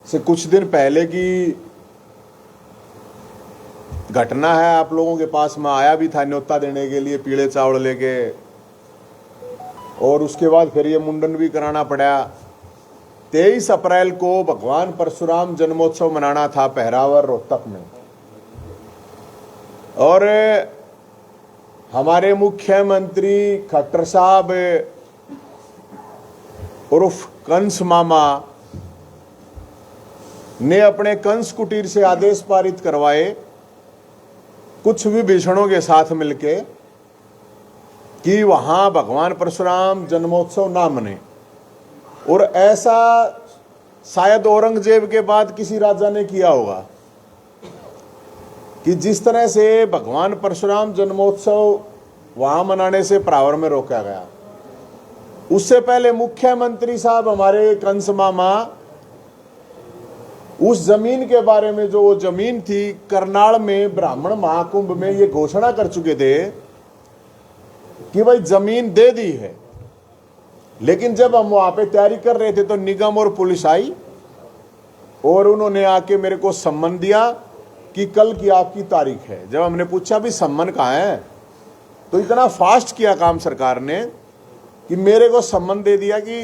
से कुछ दिन पहले की घटना है। आप लोगों के पास मैं आया भी था न्योता देने के लिए पीले चावल लेके, और उसके बाद फिर ये मुंडन भी कराना पड़ा। 23 अप्रैल को भगवान परशुराम जन्मोत्सव मनाना था पहरावर रोहतक में, और हमारे मुख्यमंत्री खट्टर साहब उर्फ कंस मामा ने अपने कंस कुटीर से आदेश पारित करवाए कुछ विभीषणों के साथ मिलके कि वहां भगवान परशुराम जन्मोत्सव ना मने। और ऐसा शायद औरंगजेब के बाद किसी राजा ने किया होगा कि जिस तरह से भगवान परशुराम जन्मोत्सव वहां मनाने से परावर में रोका गया, उससे पहले मुख्यमंत्री साहब हमारे कंस मामा उस जमीन के बारे में, जो वो जमीन थी करनाल में ब्राह्मण महाकुंभ में, ये घोषणा कर चुके थे कि भाई जमीन दे दी है। लेकिन जब हम वहां पे तैयारी कर रहे थे तो निगम और पुलिस आई और उन्होंने आके मेरे को सम्मन दिया कि कल की आपकी तारीख है। जब हमने पूछा भी सम्मन कहाँ है, तो इतना फास्ट किया काम सरकार ने कि मेरे को सम्मन दे दिया कि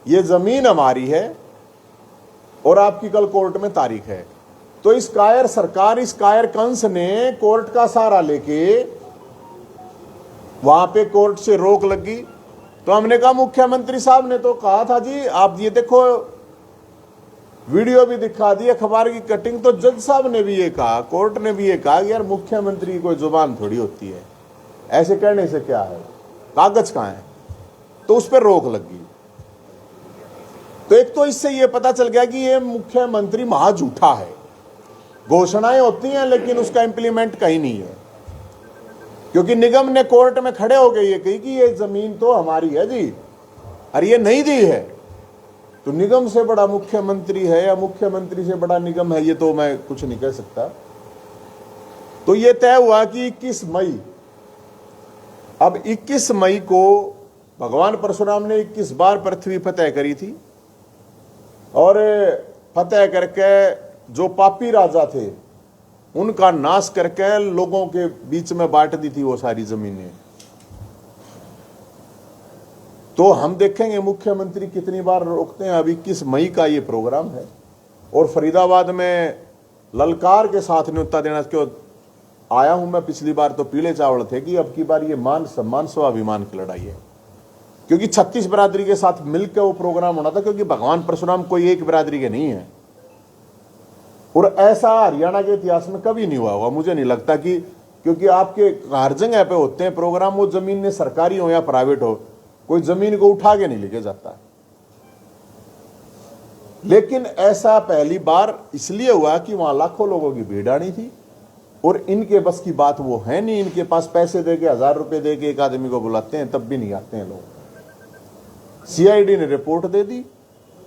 ये जमीन हमारी है और आपकी कल कोर्ट में तारीख है। तो इस कायर सरकार, इस कायर कंस ने कोर्ट का सहारा लेके वहां पे कोर्ट से रोक लगी। तो हमने कहा, मुख्यमंत्री साहब ने तो कहा था जी आप ये देखो, वीडियो भी दिखा दी, अखबार की कटिंग, तो जज साहब ने भी ये कहा, कोर्ट ने भी ये कहा कि यार मुख्यमंत्री की कोई जुबान थोड़ी होती है, ऐसे कहने से क्या है, कागज कहां है। तो उस पर रोक लगी। तो एक तो इससे ये पता चल गया कि ये मुख्यमंत्री महा झूठा है। घोषणाएं होती हैं लेकिन उसका इंप्लीमेंट कहीं नहीं है, क्योंकि निगम ने कोर्ट में खड़े होकर ये कही कि ये जमीन तो हमारी है जी, और ये नहीं दी है। तो निगम से बड़ा मुख्यमंत्री है या मुख्यमंत्री से बड़ा निगम है, ये तो मैं कुछ नहीं कह सकता। तो ये तय हुआ कि 21 मई, अब 21 मई को भगवान परशुराम ने 21 बार पृथ्वी फतेह करी थी, और फतेह करके जो पापी राजा थे उनका नाश करके लोगों के बीच में बांट दी थी वो सारी जमीनें। तो हम देखेंगे मुख्यमंत्री कितनी बार रोकते हैं। अभी 21 मई का ये प्रोग्राम है, और फरीदाबाद में ललकार के साथ न्योता देना क्यों आया हूं मैं। पिछली बार तो पीले चावल थे कि अब की बार ये मान सम्मान स्वाभिमान की लड़ाई है, क्योंकि 36 बिरादरी के साथ मिलकर वो प्रोग्राम होना था, क्योंकि भगवान परशुराम कोई एक बिरादरी के नहीं है। और ऐसा हरियाणा के इतिहास में कभी नहीं हुआ होगा, मुझे नहीं लगता कि, क्योंकि आपके हर जगह पे होते हैं प्रोग्राम, वो जमीन में सरकारी हो या प्राइवेट हो, कोई जमीन को उठा के नहीं लेके जाता। लेकिन ऐसा पहली बार इसलिए हुआ कि वहां लाखों लोगों की भीड़ आनी थी, और इनके बस की बात वो है नहीं। इनके पास पैसे देके 1000 रुपए देके एक आदमी को बुलाते हैं, तब भी नहीं आते हैं लोग। सीआईडी ने रिपोर्ट दे दी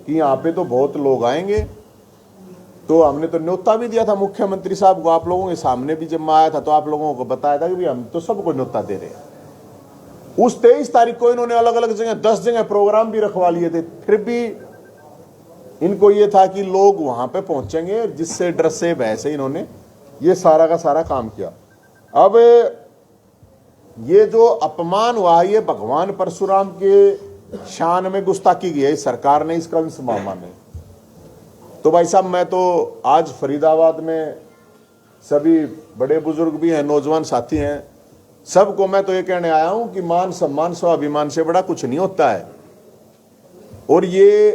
कि यहां पे तो बहुत लोग आएंगे। तो हमने तो न्योता भी दिया था मुख्यमंत्री साहब को, आप लोगों के सामने भी जब मैं आया था तो आप लोगों को बताया था कि भाई हम तो सबको न्योता दे रहे हैं। उस 23 तारीख को इन्होंने अलग अलग जगह 10 जगह प्रोग्राम भी रखवा लिए थे, फिर भी इनको ये था कि लोग वहां पे पहुंचेंगे, जिससे डर से भय से इन्होंने ये सारा का सारा काम किया। अब ये जो अपमान हुआ, ये भगवान परशुराम के शान में गुस्ताखी की है सरकार ने, इस कंस मामा ने। तो भाई साहब, मैं तो आज फरीदाबाद में सभी बड़े बुजुर्ग भी हैं, नौजवान साथी हैं, सबको मैं तो ये कहने आया हूं कि मान सम्मान स्वाभिमान से बड़ा कुछ नहीं होता है। और ये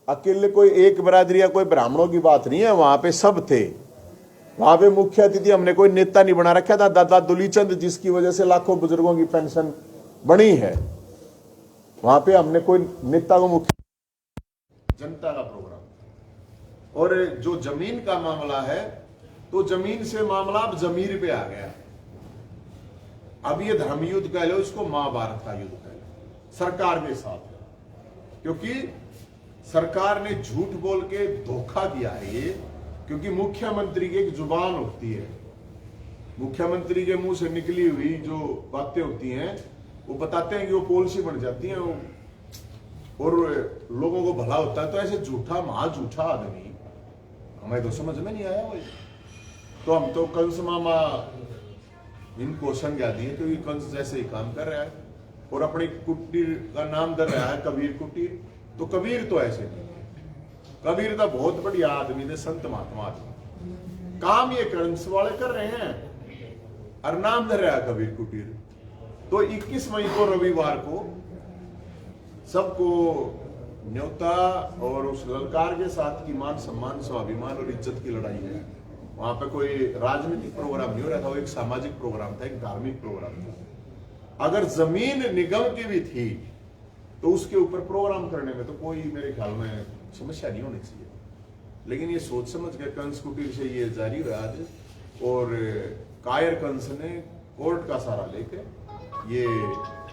अकेले कोई एक बिरादरी या कोई ब्राह्मणों की बात नहीं है, वहां पे सब थे। वहां पे मुख्य अतिथि हमने कोई नेता नहीं बना रखा था, दादा दुलीचंद, जिसकी वजह से लाखों बुजुर्गों की पेंशन बनी है। वहां पे हमने कोई नेता को मुख्य, जनता का प्रोग्राम। और जो जमीन का मामला है, तो जमीन से मामला अब जमीर पे आ गया। अब ये धर्म युद्ध कह लो, इसको महाभारत का युद्ध कह लो सरकार के साथ, क्योंकि सरकार ने झूठ बोल के धोखा किया है ये। क्योंकि मुख्यमंत्री की एक जुबान होती है, मुख्यमंत्री के मुंह से निकली हुई जो बातें होती हैं वो बताते हैं कि वो पॉलिसी बन जाती है, वो और लोगों को भला होता है, तो ऐसे झूठा महा झूठा आदमी हमें तो समझ में नहीं आया भाई। तो हम तो कंस मामा इनको संज्ञा दिए क्योंकि कंस जैसे ही काम कर रहा है और अपनी कुटीर का नाम दे रहा है कबीर कुटीर। तो कबीर तो ऐसे नहीं, कबीर तो बहुत बढ़िया आदमी थे, संत महात्मा आदमी। काम ये कंस वाले कर रहे हैं और नाम दे रहा है कबीर कुटीर। तो 21 मई को रविवार को सबको न्योता और उस ललकार के साथ की मान सम्मान स्वाभिमान और इज्जत की लड़ाई है। वहां पे कोई राजनीतिक प्रोग्राम नहीं हो रहा था, वो एक सामाजिक प्रोग्राम था, एक धार्मिक प्रोग्राम था। अगर जमीन निगम की भी थी तो उसके ऊपर प्रोग्राम करने में तो कोई मेरे ख्याल में समस्या नहीं होनी चाहिए। लेकिन ये सोच समझ के कंस कुटीर से ये जारी हुआ आज, और कायर कंस ने कोर्ट का सहारा लेके ये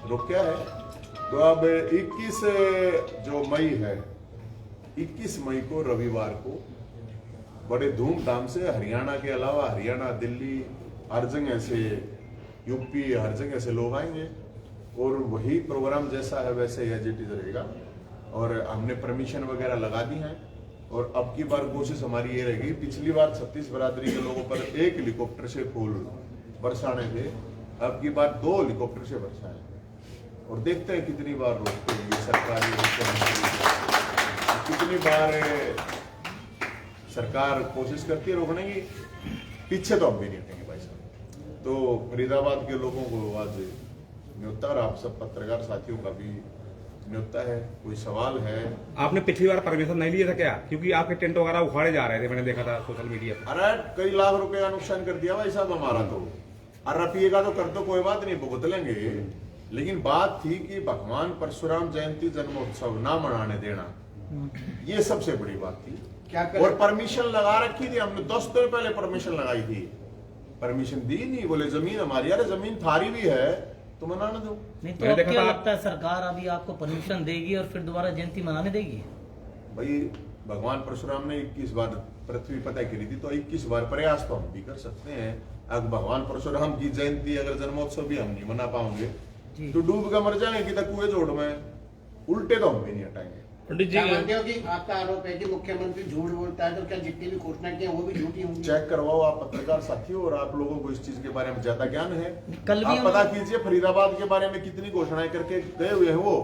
रोका है। तो अब 21 जो मई है, 21 मई को रविवार को बड़े धूमधाम से हरियाणा के अलावा हरियाणा, दिल्ली, हर जगह से, यूपी, हर जगह से लोग आएंगे और वही प्रोग्राम जैसा है वैसे एज इट इज रहेगा। और हमने परमिशन वगैरह लगा दी है। और अब की बार कोशिश हमारी ये रहेगी, पिछली बार 36 बरादरी के लोगों पर 1 हेलीकॉप्टर से फूल बरसाने थे, अब की बार 2 हेलीकॉप्टर से बरसाए। और देखते हैं कितनी बार रोकते हैं सरकारी, कितनी बार सरकार कोशिश करती है रोकने की। पीछे तो हम भी नहीं हटेंगे भाई साहब। तो फरीदाबाद के लोगों को आज न्योता, और आप सब पत्रकार साथियों का भी न्योता है। कोई सवाल है? आपने पिछली बार परमिशन नहीं लिया था क्या? क्योंकि आपके टेंट वगैरह उखाड़े जा रहे थे, मैंने देखा था सोशल मीडिया पर। अरे कई लाख रुपए का नुकसान कर दिया भाई साहब हमारा। तो रपिएगा तो कर दो, कोई बात नहीं, भुगत लेंगे। लेकिन बात थी कि भगवान परशुराम जयंती जन्मोत्सव ना मनाने देना, ये सबसे बड़ी बात थी। और परमिशन लगा रखी थी हमने, 10 दिन पहले परमिशन लगाई थी, परमिशन दी नहीं। बोले जमीन हमारी, अरे जमीन थारी भी है तो मनाने दो। नहीं तो अब क्या लगता है सरकार अभी आपको परमिशन देगी और फिर दोबारा जयंती मनाने देगी? भाई भगवान परशुराम ने 21 बार पृथ्वी फतेह करी थी, तो 21 बार प्रयास तो हम भी कर सकते हैं। अगर भगवान परशुराम की जयंती, अगर जन्मोत्सव भी हम नहीं मना पाओगे तो डूब कर मर जाएंगे कि कुएं जोड़ में, उल्टे तो हम भी नहीं हटाएंगे। पंडित जी, मानते हो कि आपका आरोप है कि मुख्यमंत्री झूठ बोलता है, तो क्या जितनी भी घोषणा की वो भी झूठी होंगी? चेक करवाओ आप पत्रकार साथियों, और आप लोगों को इस चीज के बारे में ज्यादा ज्ञान है। कल भी आप पता कीजिए फरीदाबाद के बारे में कितनी घोषणाएं करके गए हुए हैं वो,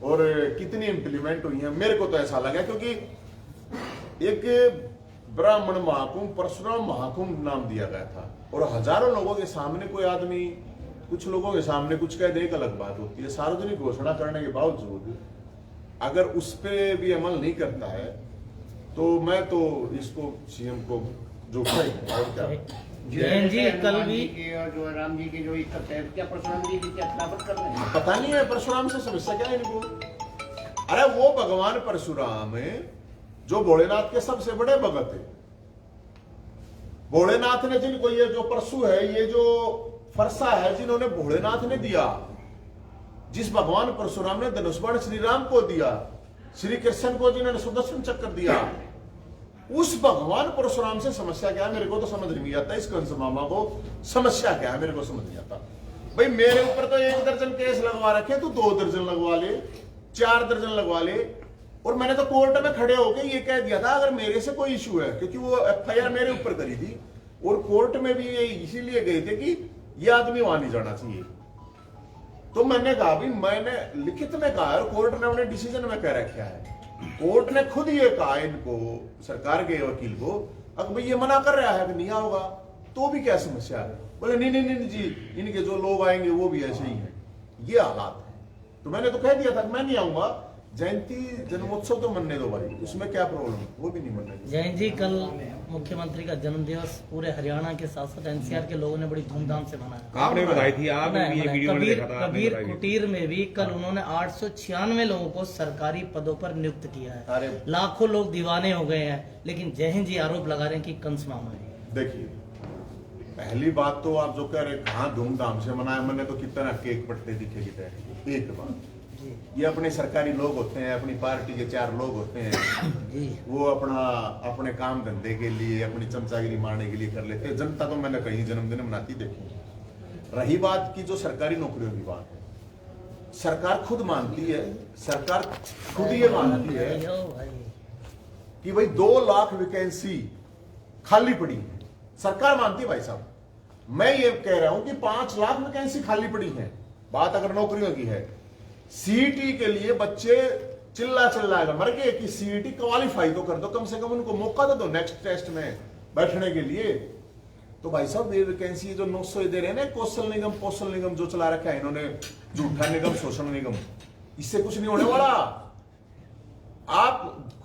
और कितनी इंप्लीमेंट हुई है। मेरे को तो ऐसा लगा क्योंकि एक ब्राह्मण महाकुंभ, परशुराम महाकुंभ नाम दिया गया था, और हजारों लोगों के सामने कोई आदमी, कुछ लोगों के सामने कुछ कह दे, एक अलग बात होती है। सार्वजनिक घोषणा करने के बावजूद अगर उस पे भी अमल नहीं करता है तो मैं तो इसको सीएम को झूठा ही और क्या। जैन जी कल भी और जो राम जी की जो इज्जत है, क्या परशुराम जी की क्या खिलाफत कर रहे हैं? पता नहीं है परशुराम से समस्या क्या है इनको। अरे वो भगवान परशुराम है जो भोलेनाथ के सबसे बड़े भगत है। भोलेनाथ ने जिनको ये जो परशु है, ये जो फरसा है, जिन्होंने भोलेनाथ ने दिया, जिस भगवान परशुराम ने धनुष बाण श्री राम को दिया, श्री कृष्ण को जिन्होंने सुदर्शन चक्र दिया, उस भगवान परशुराम से समस्या क्या है मेरे को तो समझ नहीं आता। इस कंस मामा को समस्या क्या है मेरे को समझ नहीं आता। भाई मेरे ऊपर तो 1 दर्जन केस लगवा रखे, तू 2 दर्जन लगवा ले, 4 दर्जन लगवा ले। और मैंने तो कोर्ट में खड़े होकर ये कह दिया था अगर मेरे से कोई इशू है, क्योंकि वो FIR मेरे ऊपर करी थी, और कोर्ट में भी ये इसीलिए गए थे कि ये आदमी वहां नहीं जाना चाहिए। तो मैंने कहा भी, मैंने लिखित में कहा और कोर्ट ने अपने डिसीजन में कह रखा है। कोर्ट ने खुद ये कहा इनको, सरकार के वकील को, अगर भाई ये मना कर रहा है कि नहीं आओगा तो भी क्या समस्या है? बोले नहीं नहीं नहीं जी, इनके जो लोग आएंगे वो भी ऐसे ही हैं, ये हालात है। तो मैंने तो कह दिया था मैं नहीं आऊंगा, जयंती जन्मोत्सव तो मनने दो भाई, उसमें क्या प्रॉब्लम, वो भी नहीं मनने दो। जैन जी कल मुख्यमंत्री का जन्म दिवस पूरे हरियाणा के साथ साथ NCR के लोगों ने बड़ी धूमधाम से मनाया। आपने बताई थी, आपने भी ये वीडियो में देखा था। कबीर कुटीर में भी कल उन्होंने 896 लोगों को सरकारी पदों पर नियुक्त किया है। लाखों लोग दीवाने हो गए हैं, लेकिन जय जी आरोप लगा रहे हैं कि कंस मामा है। देखिए पहली बात तो आप जो कह रहे कहाँ धूमधाम से मनाया, मैंने तो कितना केक पट्टे दिखे कितने। एक बात, ये अपने सरकारी लोग होते हैं, अपनी पार्टी के 4 लोग होते हैं, वो अपने काम धंधे के लिए, अपनी चमचागिरी मारने के लिए कर लेते हैं। जनता तो मैंने कहीं जन्मदिन मनाती देखी। रही बात की जो सरकारी नौकरियों की बात है, सरकार खुद मानती है, सरकार खुद ये मानती है यो भाई कि भाई 2 लाख वैकेंसी खाली पड़ी है। सरकार मानती है भाई साहब। मैं ये कह रहा हूं कि 5 लाख वैकेंसी खाली पड़ी है। बात अगर नौकरियों की है, सीईटी के लिए बच्चे चिल्लाएगा मर गए कि सीईटी क्वालिफाई तो कर दो, कम से कम उनको मौका दे दो नेक्स्ट टेस्ट में बैठने के लिए। तो भाई साहब ये वैकेंसी जो 900 दे रहे हैं ना, कौशल निगम जो चला रखा है इन्होंने, झूठा निगम, शोषण निगम, इससे कुछ नहीं होने वाला।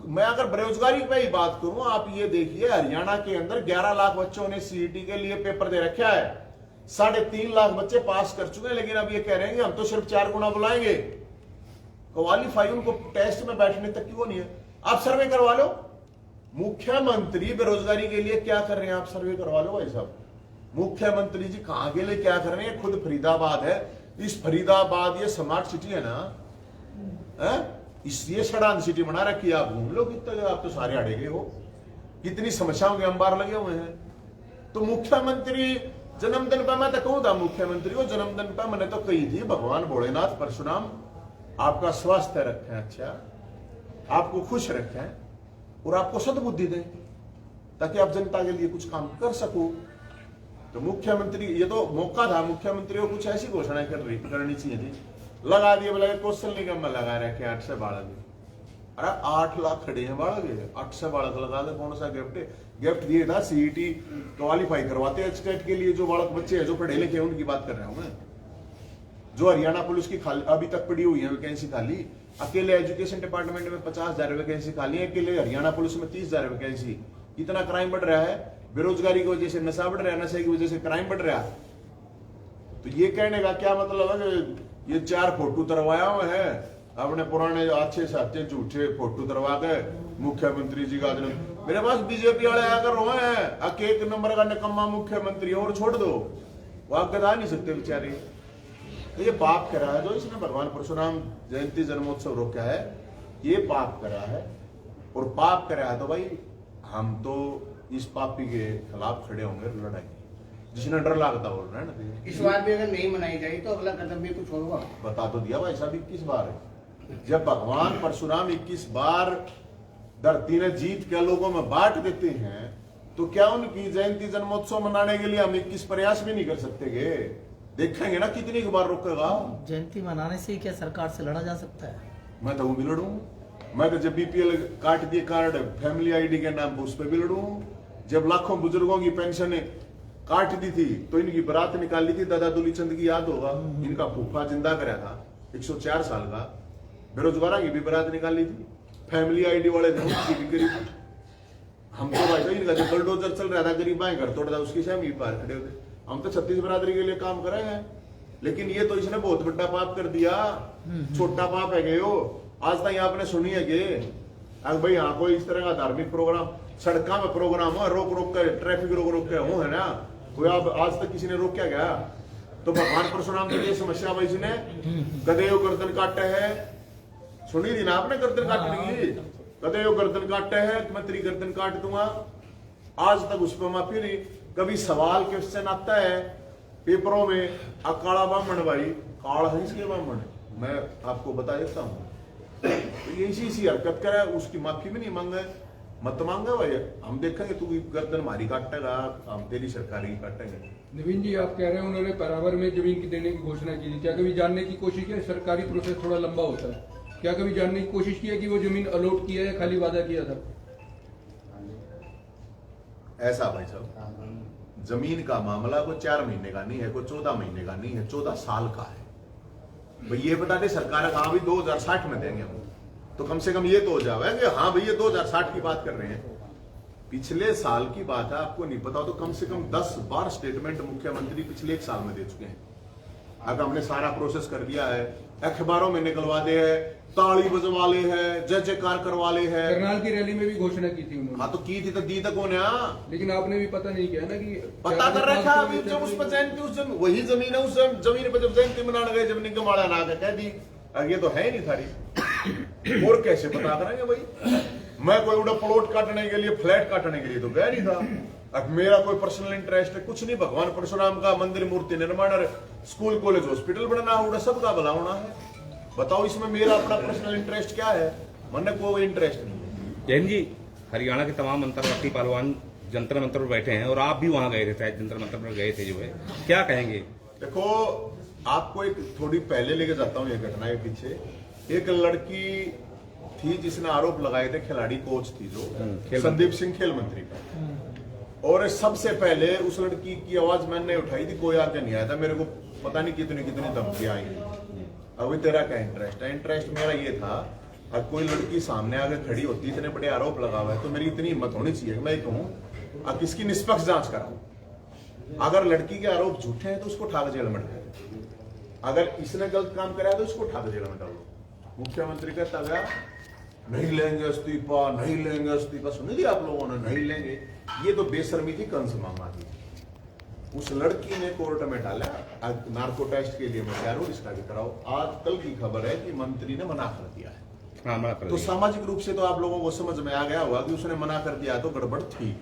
मैं अगर बेरोजगारी पे ही बात करूं, आप ये देखिए हरियाणा के अंदर 11 लाख बच्चों ने सीईटी के लिए पेपर दे रखा है, 3.5 लाख बच्चे पास कर चुके हैं, लेकिन अब ये कह रहे हैं कि हम तो सिर्फ 4 गुना बुलाएंगे। क्वालिफाई उनको टेस्ट में बैठने तक की वो नहीं है। आप सर्वे करवा लो, मुख्यमंत्री बेरोजगारी के लिए क्या कर रहे हैं, आप सर्वे करवा लो भाई साहब। मुख्यमंत्री जी कहां के लिए क्या कर रहे हैं, खुद फरीदाबाद है, इस फरीदाबाद ये स्मार्ट सिटी है ना, इसलिए सड़ान सिटी बना रखी है। आप घूम लो कितने, आप तो सारे अड़े गए हो, कितनी समस्याओं के अंबार लगे हुए हैं। तो मुख्यमंत्री जन्मदिन पर, मैं तो कहूं था मुख्यमंत्री को जन्मदिन पर मैंने तो कही थी, भगवान भोलेनाथ परशुराम आपका स्वास्थ्य रखें, अच्छा आपको खुश रखें और आपको सद्बुद्धि दें, ताकि आप जनता के लिए कुछ काम कर सको। तो मुख्यमंत्री, ये तो मौका था मुख्यमंत्री को कुछ ऐसी घोषणा करनी चाहिए थी। लगा दिए, बोला कौशल निगम में लगा रखे 8 से बालक। अरे 8 लाख खड़े हैं बालक, 8 से बालक लगा दे, कौन सा गिफ्ट दिए था। सीईटी क्वालिफाई करवाते हैं स्टेट के लिए जो बालक बच्चे हैं जो पढ़े लिखे हैं, उनकी बात कर रहा हूं मैं। जो हरियाणा पुलिस की अभी तक पड़ी हुई है वैकेंसी खाली, अकेले एजुकेशन डिपार्टमेंट में 50,000 वैकेंसी खाली है, अकेले हरियाणा पुलिस में 30,000 वैकेंसी। कितना क्राइम बढ़ रहा है, बेरोजगारी की वजह से नशा बढ़ रहा है, नशे की वजह से क्राइम बढ़ रहा है। तो ये कहने का क्या मतलब है कि ये 4 फोटो तरवाया हुए हैं, अपने पुराने अच्छे से अच्छे झूठे फोटो तरवा के मुख्यमंत्री जी का मेरे पास बीजेपी वाले आकर रोए हैं, एक नंबर का निकम्मा मुख्यमंत्री और छोड़ दो, वो आप बता नहीं सकते बेचारे। तो ये पाप करा है जो इसने भगवान परशुराम जयंती जन्मोत्सव रोका है, ये पाप करा है। और पाप करा है तो भाई हम तो इस पापी के खिलाफ खड़े होंगे, लड़ाई जिसने डर लगता बोल रहे हैं ना। इस बार भी अगर नहीं मनाई जाए तो अगला कदम भी कुछ होगा। बता तो दिया भाई साहब 21 बार है। जब भगवान परशुराम 21 बार धरती ने जीत के लोगों में बांट देते हैं, तो क्या उनकी जयंती जन्मोत्सव मनाने के लिए हम 21 प्रयास भी नहीं कर सकते? देखेंगे ना कितनी बार रोकेगा। जयंती मनाने से क्या सरकार से लड़ा जा सकता है? मैं तो वो भी लड़ू। मैं तो जब बीपीएल काट दिए कार्ड फैमिली आईडी के नाम पर, उस पर भी लड़ू। जब लाखों बुजुर्गों की पेंशन काट दी थी तो इनकी बारात निकाली थी, दादा दुली चंद की याद होगा, इनका फूफा जिंदा कराया था 104 साल का। बेरोजगारों की भी बारात निकाली थी, फैमिली आईडी वाले थे उसकी भी करी थी। हम तो भाई साहब इनका जो बुलडोजर चल रहा था, गरीब घर तोड़ था, उसकी से हम ही पार खड़े होते। हम तो 36 बरादरी के लिए काम कर रहे हैं, लेकिन ये तो इसने बहुत बड़ा पाप कर दिया। छोटा पाप है गयो। आज तक आपने सुनी है कि अगर भाई यहाँ कोई इस तरह का धार्मिक प्रोग्राम, सड़क में प्रोग्राम हो, रोक कर ट्रैफिक रोक के हो, है ना, कोई आप आज तक किसी ने रोका गया? तो भगवान परशुराम की ये समस्या भाई इसने गधे गर्दन काटे है, सुनी थी ना आपने, गर्दन काटने की, गधे गर्दन काटे है, मैं तेरी गर्दन काट दूंगा। आज तक उस पर माफी नहीं। कभी सवाल क्वेश्चन आता है पेपरों में, अकाड़ा ब्राह्मण भाई, काल है इसके ब्राह्मण, मैं आपको बता देता हूँ। तो ये इसी हरकत करे, उसकी माफी भी नहीं मांगे, मत मांगा भाई, हम देखेंगे तू गर्दन मारी काटेगा, हम तेरी सरकारी काटेंगे। नवीन जी, आप कह रहे हैं उन्होंने बराबर में जमीन की देने की घोषणा की थी, क्या कभी जानने की कोशिश की? सरकारी प्रोसेस थोड़ा लंबा होता है, क्या कभी जानने की कोशिश की है कि वो जमीन अलॉट किया है, खाली वादा किया था? ऐसा भाई साहब, जमीन का मामला कोई 4 महीने का नहीं है, कोई 14 महीने का नहीं है, 14 साल का है। भाई ये बता दे सरकार हाँ भी 2060 में देंगे हम, तो कम से कम ये तो हो जाए कि हाँ भैया 2060 की बात कर रहे हैं। पिछले साल की बात है, आपको नहीं पता तो कम से कम 10 बार स्टेटमेंट मुख्यमंत्री पिछले 1 साल में दे चुके हैं। अगर हमने सारा प्रोसेस कर दिया है, अखबारों में निकलवा दे है, ताली बजवा ले है, जय जयकार करवा ले है। करनाल की रैली में भी घोषणा की थी उन्होंने। हाँ तो की थी तो दी तक होने, लेकिन आपने भी पता नहीं किया ना कि पता कर रखा। जब उस पर जयंती, उस वही जमीन है, उस जमीन पर जब जयंती मनाने गए, जब निगम वाला ना कह दी ये तो है ही नहीं थारी, और कैसे पता करेंगे भाई? मैं कोई उड़ा प्लॉट काटने के लिए, फ्लैट काटने के लिए तो गया नहीं था। अब मेरा कोई पर्सनल इंटरेस्ट है कुछ नहीं, भगवान परशुराम का मंदिर मूर्ति निर्माण, स्कूल कॉलेज हॉस्पिटल बनना, उड़ा सबका भला होना है। बताओ इसमें मेरा अपना पर्सनल इंटरेस्ट क्या है? मैंने कोई इंटरेस्ट नहीं। जैन जी, हरियाणा के तमाम अंतर्राष्ट्रीय पहलवान जंतर मंतर पर बैठे हैं और आप भी वहां गए थे, शायद जंतर मंतर पर गए थे, जो है क्या कहेंगे? देखो, आपको एक थोड़ी पहले लेके जाता हूँ ये घटना के पीछे। एक लड़की थी जिसने आरोप लगाए थे, खिलाड़ी कोच थी जो संदीप सिंह, खेल मंत्री पर, और सबसे पहले उस लड़की की आवाज मैंने उठाई थी, कोई आगे नहीं आया था। मेरे को पता नहीं कितनी कितनी धमकियां आई। अभी तेरा क्या इंटरेस्ट है? इंटरेस्ट मेरा ये था, अब कोई लड़की सामने आगे खड़ी होती, इतने बड़े आरोप लगा हुआ है, तो मेरी इतनी हिम्मत होनी चाहिए कि मैं कहूँ अब किसकी निष्पक्ष जांच कराऊं। अगर लड़की के आरोप झूठे हैं तो उसको ठाक जेल में डालो, अगर इसने गलत काम कराया तो उसको ठाक जेल में डालो। मुख्यमंत्री कहता गया नहीं लेंगे इस्तीफा, नहीं लेंगे इस्तीफा। सुनी थी आप लोगों ने, नहीं लेंगे। ये तो बेशर्मी थी कंस मामा की। उस लड़की ने कोर्ट में डाला नार्को टेस्ट के लिए, मैं कह रहा हूं इसका भी कराओ। आज कल की खबर है कि मंत्री ने मना कर दिया है। हाँ, मना कर तो दिया। सामाजिक रूप से तो आप लोगों को समझ में आ गया होगा कि उसने मना कर दिया तो गड़बड़ थी,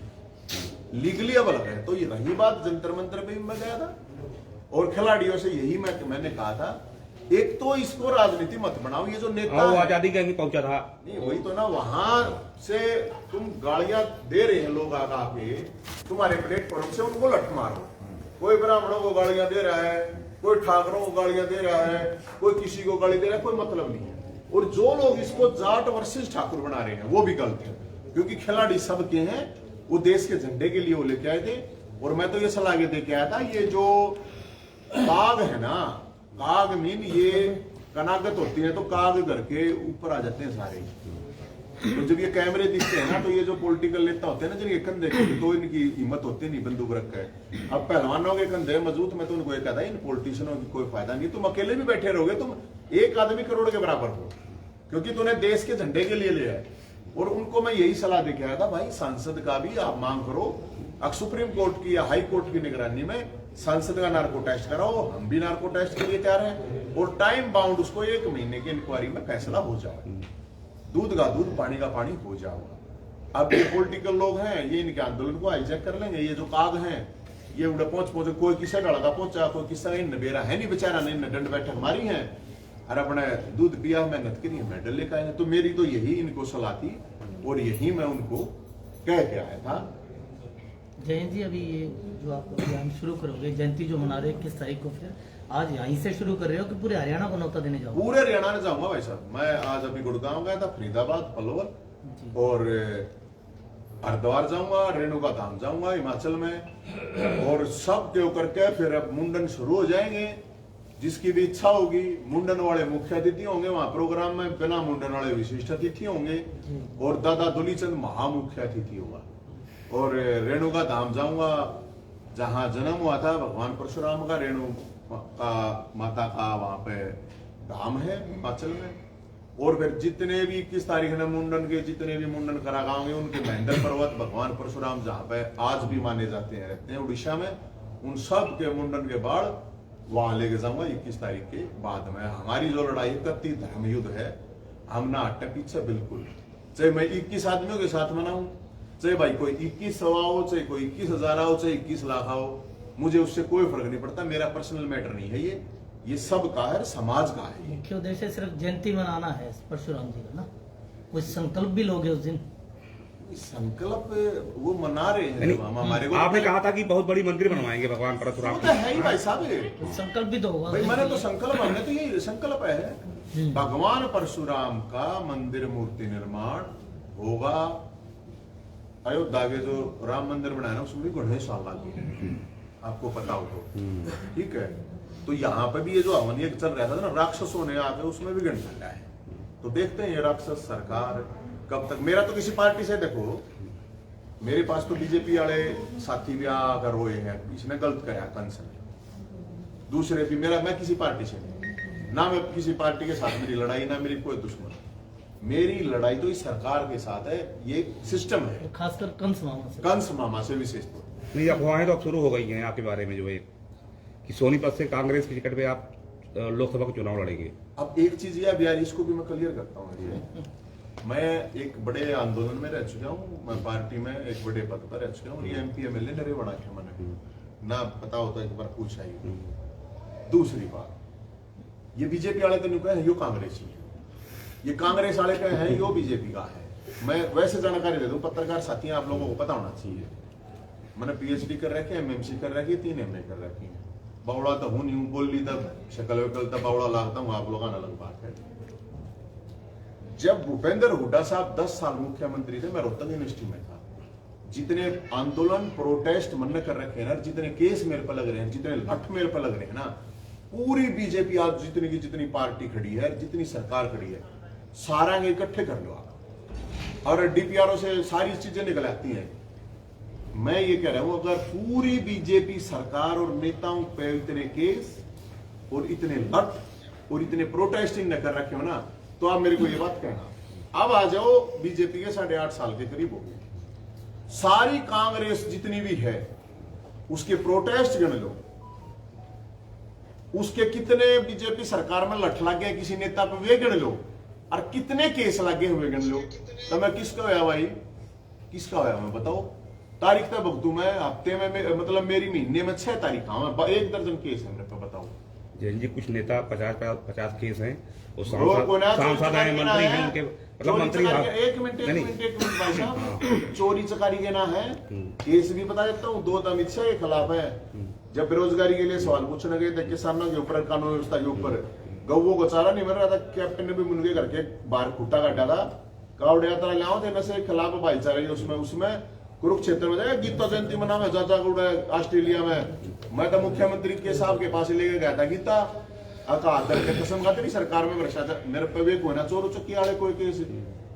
लीगली अब अलग है। तो ये रही बात जंतर मंतर पे भी मैं गया था और खिलाड़ियों से यही मैंने कहा था, एक तो इसको राजनीति मत बनाओ। ये जो नेता वो आजादी कहीं पहुंचा था, नहीं, वही तो ना, वहां से तुम गालियां दे रहे हैं लोग आगा के, तुम्हारे प्लेटफॉर्म से उनको लठ मारो। कोई ब्राह्मणों को गालियां दे रहा है, कोई ठाकरों को गालियां दे रहा है, कोई किसी को गाली दे रहा है, कोई मतलब नहीं है। और जो लोग इसको जाट वर्सेस ठाकुर बना रहे हैं वो भी गलत है, क्योंकि खिलाड़ी सबके हैं। वो देश के झंडे के लिए वो लेके आए थे। और मैं तो ये सलाह दे के आया था, ये जो काग है ना, काग मीन ये कनागत होती है तो काग घर के ऊपर आ जाते हैं सारे। तो जब ये कैमरे दिखते हैं ना, तो ये जो पॉलिटिकल नेता होते हैं ना, जिनके कंधे तो इनकी हिम्मत होती नहीं बंदूक रख कर। अब पहलवानों के कंधे मजबूत, मैं तो उनको ये कहता इन पॉलिटिशियनों की कोई फायदा नहीं। तुम अकेले भी बैठे रहोगे, तुम एक आदमी करोड़ के बराबर हो, क्योंकि तूने देश के झंडे के लिए लिया है। और उनको मैं यही सलाह दे के आया था, भाई सांसद का भी आप मांग करो, अब सुप्रीम कोर्ट की या हाई कोर्ट की निगरानी में सांसद का नार्को टेस्ट कराओ। हम भी नार्को टेस्ट के लिए तैयार हैं, और टाइम बाउंड उसको 1 महीने की इंक्वायरी में फैसला हो जाए, दूध का दूध पानी का पानी हो जाओगा। अब ये पॉलिटिकल लोग हैं, ये इनके आंदोलन को हाईजैक कर लेंगे। ये जो काग हैं, ये उड़े पहुंच कोई किसे डड़का पहुंचा, कोई किसा बेरा है नहीं बेचारा, नहीं दंड बैठक मारी है और अपने दूध पिया, मेहनत करी, मेडल लेकर आए। तो मेरी तो यही इनको सलाह थी और यही मैं उनको कह के आया था। जयंत जी, अभी ये जो आप अभियान शुरू करोगे, जयंती जो मना रहे 21 तारीख को, फिर आज यहीं से शुरू कर रहे हो कि पूरे हरियाणा को न्योता देने जाओगे? पूरे हरियाणा में जाऊंगा भाई साहब। मैं आज अभी गुड़गांव गया था, फरीदाबाद, पलवल और हरिद्वार जाऊंगा, रेणुका धाम जाऊंगा हिमाचल में, और सब के होकर के फिर अब मुंडन शुरू हो जाएंगे। जिसकी भी इच्छा होगी, मुंडन वाले मुख्य अतिथि होंगे वहां प्रोग्राम में, बिना मुंडन वाले विशिष्ट अतिथि होंगे, और दादा दुलीचंद महामुख्य अतिथि होगा। और रेणुका धाम जाऊंगा, जहां जन्म हुआ था भगवान परशुराम का, रेणु माता का वहां पे धाम है हिमाचल में। और फिर जितने भी 21 तारीख ने मुंडन के जितने भी मुंडन करा गांव उनके महेंद्र पर्वत भगवान परशुराम जहां पे आज भी माने जाते हैं, रहते हैं उड़ीसा में, उन सब के मुंडन के बाद वहां लेके जाऊंगा 21 तारीख के बाद में। हमारी जो लड़ाई कत्ती धर्म युद्ध है, हम ना हटने पीछे बिल्कुल। चाहे मैं 21 आदमियों के साथ मनाऊं, चाहे भाई कोई 21 आओ, चाहे कोई 21,000 आओ, चाहे 21 लाख आओ, मुझे उससे कोई फर्क नहीं पड़ता। मेरा पर्सनल मैटर नहीं है ये सब का है, समाज का है। मुख्य उद्देश्य सिर्फ जयंती मनाना है परशुराम जी का ना? कोई संकल्प भी लोगे उस दिन? संकल्प वो मना रहे हैं हमारे को। आपने कहा था कि बहुत बड़ी मंदिर बनवाएंगे भगवान परशुराम वो तो है ही भाई साहब। तो संकल्प भी तो होगा भाई मैंने तो संकल्प, हमने तो ये संकल्प है, भगवान परशुराम का मंदिर मूर्ति निर्माण होगा। अयोध्या के जो राम मंदिर बनाया उसमें भी गणेश साल लगे, आपको पता हो तो, ठीक है। तो यहाँ पे भी ये जो हवन यज्ञ चल रहा था ना, राक्षसों ने आके उसमें भी गण डाला है। तो देखते हैं ये राक्षस सरकार कब तक। मेरा तो किसी पार्टी से, देखो मेरे पास तो बीजेपी वाले साथी भी आकर रोए हैं, इसने गलत कराया कंस ने, दूसरे भी। मैं किसी पार्टी से नहीं, ना मैं किसी पार्टी के साथ मेरी लड़ाई, ना मेरी कोई दुश्मन। मेरी लड़ाई तो इस सरकार के साथ है, ये सिस्टम है, खासकर कंस मामा से। कंस मामा से विशेष तौर। नहीं, अफवाहें तो अब शुरू हो गई हैं आपके बारे में, जो है कि सोनीपत से कांग्रेस की टिकट पे आप लोकसभा को चुनाव लड़ेंगे। अब एक चीज ये बिहार, इसको भी मैं क्लियर करता हूँ। मैं एक बड़े आंदोलन में रह चुका हूँ, मैं पार्टी में एक बड़े पद पर रह चुका हूँ। ये MP MLA नरे बना के मैंने ना पता होता एक बार पूछा ही। दूसरी बात, ये बीजेपी वाले तो नहीं कहे यो कांग्रेसी है, ये कांग्रेस वाले कहे हैं यो बीजेपी का है। मैं वैसे जानकारी दे दूं, पत्रकार साथी आप लोगों को पता होना चाहिए, मैंने पीएचडी कर रखी है, एमएमसी कर रखी है, 3 MA कर रखी है। बावड़ा तो हूं नहीं हूं, बोल ली तब शक्ल वकल तब बावड़ा लागता हूं, आप लोगों का अलग बात है। जब भूपेंद्र हुड्डा साहब 10 साल मुख्यमंत्री थे, मैं रोहतक यूनिवर्सिटी में था, जितने आंदोलन प्रोटेस्ट मन कर रखे हैं ना, जितने केस मेरे पर लग रहे हैं, जितने लठ मेरे पर लग रहे हैं ना, पूरी बीजेपी आज जितनी की जितनी पार्टी खड़ी है, जितनी सरकार खड़ी है, सारा इकट्ठे कर लो आप, और डीपीआरओ से सारी चीजें निकल आती हैं। मैं ये कह रहा हूं, अगर पूरी बीजेपी सरकार और नेताओं पे इतने केस और इतने लठ और इतने प्रोटेस्टिंग न कर रखे हो ना, तो आप मेरे को ये बात कहना। अब आ जाओ बीजेपी के 8.5 साल के करीब हो गए, सारी कांग्रेस जितनी भी है उसके प्रोटेस्ट गण लो, उसके कितने बीजेपी सरकार में लठ लग गए किसी नेता पे वे गण लो, और कितने केस लगे हुए गण लो। तो मैं किसका होया भाई, किसका होया मैं बताओ, तारीख तक भुगतू मैं हफ्ते में, मतलब मेरी महीने में 6 तारीख, 1 दर्जन केस है मेरे पे, बताओ। जैन जी कुछ नेता 50 केस हैं, और सांसद आए, मंत्री हैं उनके, मतलब मंत्री एक मिनट भाई साहब, चोरी चकारी के ना है, केस भी बता देता हूँ, 2 अमित शाह के खिलाफ है। जब बेरोजगारी के लिए सवाल पूछने गए थे किसानों के ऊपर, कानून व्यवस्था के ऊपर, गऊ को चारा नहीं मिल रहा था, कैप्टन ने भी मुनगे करके बाहर खुट्टा काटा था, कावड़ यात्रा लाओ थे नशे के खिलाफ भाईचारे, उसमें कुरुक्षेत्र में जाए गीता जयंती मनावे चाचा गुड़ ऑस्ट्रेलिया में, मैं तो मुख्यमंत्री के साहब के पास लेके गया था गीता आदर के कसम खाते नहीं सरकार में भ्रष्टाचार मेरे पे भी कोई ना चोर चक्की वाले कोई केस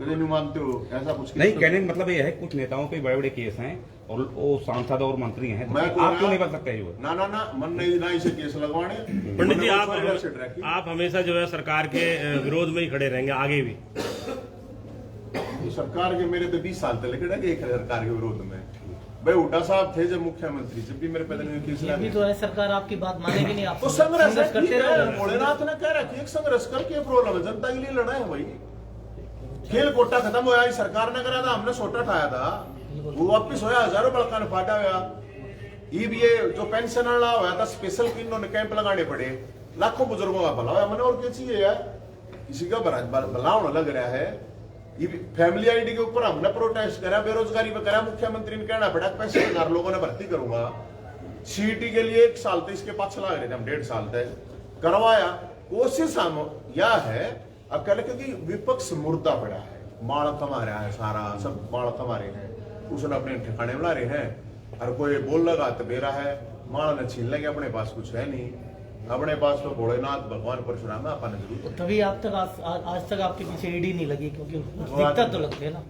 नहीं मानते हो, ऐसा कुछ नहीं। कहने का मतलब ये है कुछ नेताओं पे बड़े बड़े केस हैं और वो सांसद और मंत्री हैं, तो आप क्यों नहीं बन सकते? ना ना ना मन नहीं ना इसे केस लगवाने। पंडित जी आप हमेशा जो है सरकार के विरोध में ही खड़े रहेंगे आगे भी? सरकार के मेरे तो 20 साल तक लेके गए सरकार के विरोध में। भाई हुड्डा साहब थे जब मुख्यमंत्री, जब भी मेरे पैदल केस ये भी तो है, सरकार आपकी बात मानेगी नहीं, आप तो संघर्ष करते रहे। भोलेनाथ ने कह रखी है संघर्ष करके प्रॉब्लम है, जनता के लिए लड़ा है भाई। खेल कोटा खत्म होया, सरकार ने करा था, हमने सोटा उठाया था, वो वापिस होया, हजारों बड़का ने फाटा हुआ। ये जो पेंशन वाला होया था, स्पेशल इन्होंने कैंप लगाने पड़े, लाखों बुजुर्गों का भला होया। मैंने और क्या चाहिए यार, किसी का भला होना लग रहा है। ये फैमिली आईडी के ऊपर हमने प्रोटेस्ट करा, बेरोजगारी पे करा, मुख्यमंत्री ने कहना पड़ा 65,000 लोगों ने भर्ती करूंगा। सीईटी के लिए 1 साल तक इसके पास लगा रहे थे हम, 1.5 साल तक करवाया। कोशिश हम यह है अकल, क्योंकि विपक्ष मुर्दा पड़ा है, माड़ कमा रहा है, सारा सब माड़ कमा रहे हैं, उसने अपने ठिकाने में ला रहे हैं, और कोई बोल लगा तो बेरा है, माड़ ने छीन लेंगे, अपने पास कुछ है नहीं, अपने पास तो भोलेनाथ भगवान परशुराम है, अपन जरूर। तभी आप तक आज तक आपके पीछे ईडी नहीं लगी, क्योंकि दिक्कत तो लगती है ना,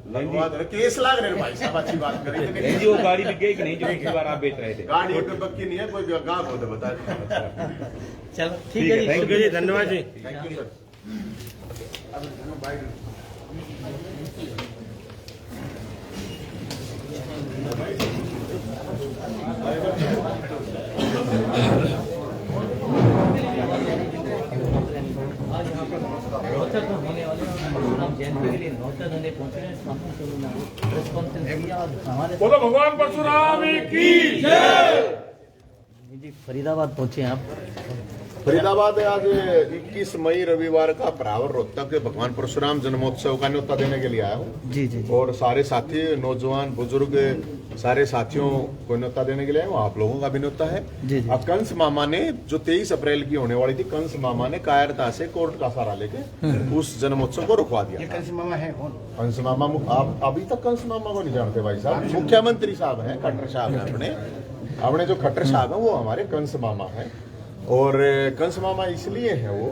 केस लाग रहे भाई साहब। अच्छी बात करें जी, वो गाड़ी बिक गई कि नहीं जो पिछली बार आप बेच रहे थे? गाड़ी पे पक्की नहीं है, कोई गाहक हो तो बता चलो ठीक है जी, थैंक यू जी, धन्यवाद जी। Thank you sir. रोहतक में होने वाले परशुराम जयंती के लिए रोहतक होने पहुंचे हैं, रिस्पॉन्स दिया हमारे। बोलो भगवान परशुराम की जय। जी फरीदाबाद पहुंचे हैं आप? फरीदाबाद आज 21 मई रविवार का बराबर रोहतक के भगवान परशुराम जन्मोत्सव का न्योता देने के लिए आया हूँ। जी जी। और सारे साथी, नौजवान, बुजुर्ग, सारे साथियों को न्योता देने के लिए आया हूँ। आप लोगों का भी न्योता है। जी जी। अब कंस मामा ने जो 23 अप्रैल की होने वाली थी, कंस मामा ने कायरता से कोर्ट का सहारा लेके उस जन्मोत्सव को रुकवा दिया। कंस मामा है कौन? कंस मामा, आप अभी तक कंस मामा को नहीं जानते भाई साहब? मुख्यमंत्री साहब हैं, खट्टर साहब हैं, अपने जो खट्टर साहब हैं वो हमारे कंस मामा हैं। और कंस मामा इसलिए हैं, वो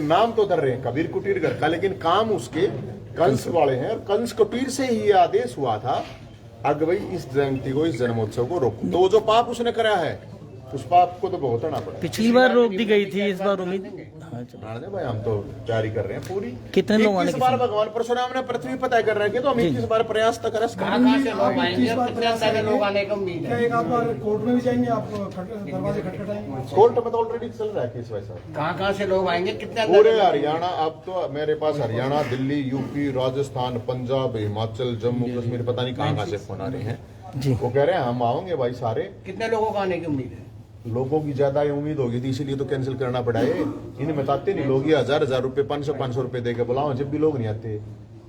नाम तो धर रहे हैं कबीर कुटीर घर का, लेकिन काम उसके कंस वाले हैं। और कंस कुटीर से ही आदेश हुआ था अग भाई इस जयंती को, इस जन्मोत्सव को रोको। तो जो पाप उसने करा है उस पाप को तो भुगतना पड़ा। पिछली बार रोक दी गई थी, इस बार उम्मीद भाई हम तो तैयारी कर रहे हैं पूरी। कितने लोग आने इस बार भगवान परशुराम ने पृथ्वी पता कर रहे हैं, तो हम इस बार प्रयास तो करें। कहाँ से लोग आएंगे, कितने सारे लोग आने की उम्मीद है? एक आप कोर्ट में भी जाएंगे, आप दरवाजे खटखटाएंगे? कोर्ट में तो ऑलरेडी चल रहा है केस वैसा। कहाँ से लोग आएंगे, कितने? पूरे हरियाणा, अब तो मेरे पास हरियाणा, दिल्ली, यूपी, राजस्थान, पंजाब, हिमाचल, जम्मू कश्मीर, पता नहीं कहाँ से फोन आ रहे हैं जी। वो कह रहे हैं हम आओगे भाई सारे। कितने लोगों को आने की उम्मीद है? लोगों की ज्यादा उम्मीद होगी थी, इसीलिए तो कैंसिल करना पड़ा है। इन्हें बताते नहीं लोग, ये 1000 रुपए 500 रुपए दे के बुलाओ, जब भी लोग नहीं आते।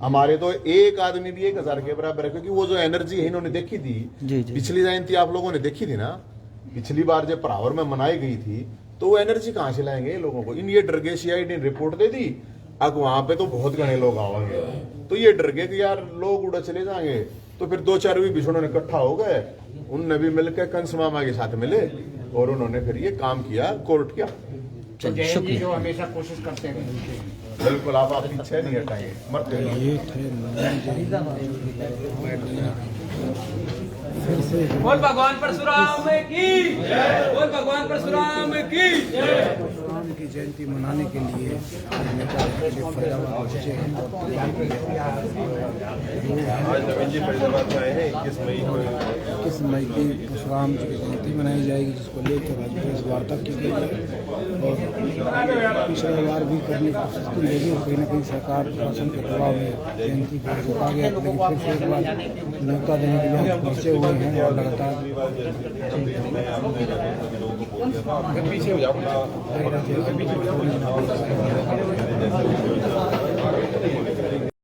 हमारे तो एक आदमी भी 1000 के बराबर है, क्योंकि वो जो एनर्जी है इन्होंने देखी थी। पिछली जयंती आप लोगों ने देखी थी ना, पिछली बार जब परावर में मनाई गई थी, तो वो एनर्जी कहां से लाएंगे लोगों को? इन ये डर गए, सीआईडी ने रिपोर्ट दे दी, अब वहां पे तो बहुत घने लोग आएंगे, तो ये डर गए कि यार लोग उड़ा चले जाएंगे। तो फिर 2-4 भी भीषणों ने इकट्ठा हो गए, उनने भी मिलकर कंस मामा के साथ मिले और उन्होंने फिर ये काम किया, कोर्ट किया। तो जयंत जी जो हमेशा कोशिश करते हैं, बिल्कुल आप पीछे नहीं हटाएंगे, मरते नहीं। बोल भगवान परशुराम की, बोल भगवान परशुराम की। परशुराम की जयंती मनाने के लिए फरीदाबाद पहुंचे हैं। आज नवीन जी फरीदाबाद में आए हैं। 21 मई की परशुराम जी की जयंती मनाई जाएगी, जिसको लेकर आज प्रेस वार्ता की गई है। और पिछले बार भी करने की कोशिश की, लेकिन कहीं न कहीं सरकार प्रशासन के दबाव में जयंती को रोका गया, लेकिन फिर से एक बार न्योता देने के लिए हम पहुंचे हुए हैं और लगातार पीछे हो जाओ।